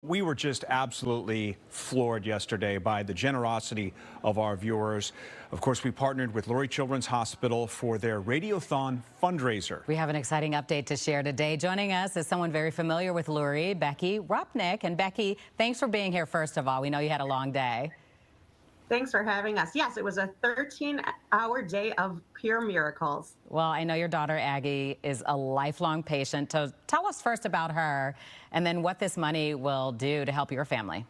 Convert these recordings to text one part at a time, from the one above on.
We were just absolutely floored yesterday by the generosity of our viewers. Of course, we partnered with Lurie Children's Hospital for their Radiothon fundraiser. We have an exciting update to share today. Joining us is someone very familiar with Lurie, Becky Rupnick. And Becky, thanks for being here, first of all. We know you had a long day. Thanks for having us. Yes, it was a 13-hour day of pure miracles. Well, I know your daughter Aggie is a lifelong patient. So tell us first about her and then what this money will do to help your family.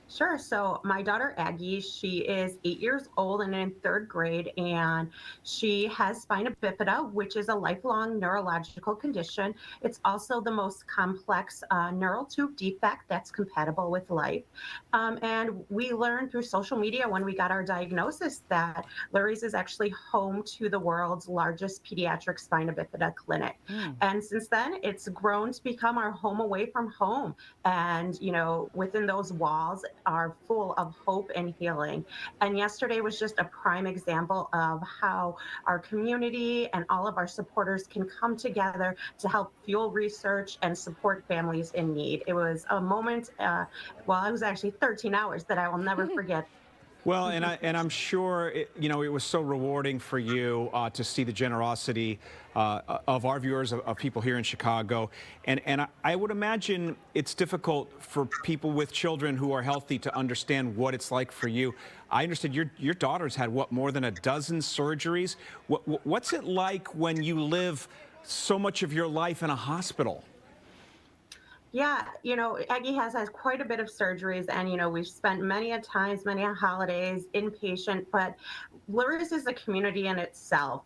Sure. So my daughter Aggie, she is 8 years old and in third grade, and she has spina bifida, which is a lifelong neurological condition. It's also the most complex neural tube defect that's compatible with life. And we learned through social media when we got our diagnosis that Lurie's is actually home to the world's largest pediatric spina bifida clinic. And since then, it's grown to become our home away from home. And, you know, within those walls, are full of hope and healing. And yesterday was just a prime example of how our community and all of our supporters can come together to help fuel research and support families in need. It was a moment, well, it was actually 13 hours that I will never forget. Well, and I'm sure it was so rewarding for you to see the generosity of our viewers, of people here in Chicago, and I would imagine it's difficult for people with children who are healthy to understand what it's like for you. I understand your daughter's had more than a dozen surgeries. What's it like when you live so much of your life in a hospital? Yeah, Aggie has had quite a bit of surgeries, and, we've spent many a times, many a holidays inpatient, but Lurie's is a community in itself.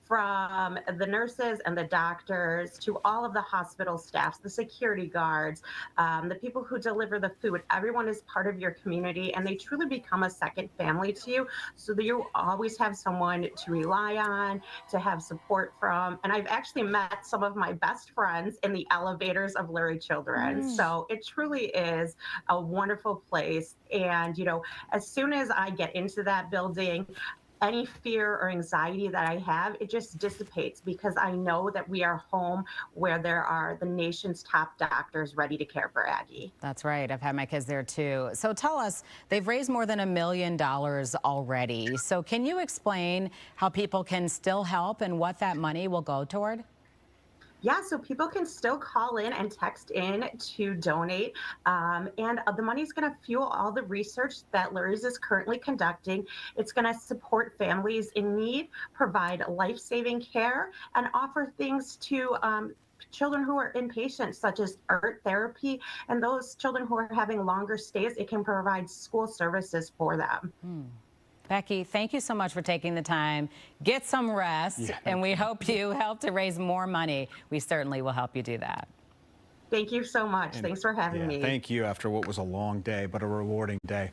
From the nurses and the doctors to all of the hospital staffs, the security guards, the people who deliver the food, everyone is part of your community, and they truly become a second family to you. So that you always have someone to rely on, to have support from. And I've actually met some of my best friends in the elevators of Lurie Children. So it truly is a wonderful place. And, as soon as I get into that building, any fear or anxiety that I have, it just dissipates because I know that we are home where there are the nation's top doctors ready to care for Aggie. That's right. I've had my kids there too. So tell us, they've raised more than $1 million already. So can you explain how people can still help and what that money will go toward? Yeah, so people can still call in and text in to donate. And the money is going to fuel all the research that Lurie's is currently conducting. It's going to support families in need, provide life-saving care, and offer things to children who are inpatient, such as art therapy, and those children who are having longer stays, it can provide school services for them. Becky, thank you so much for taking the time. Get some rest, and we hope you help to raise more money. We certainly will help you do that. Thank you so much. Thanks for having me. Thank you after what was a long day, but a rewarding day.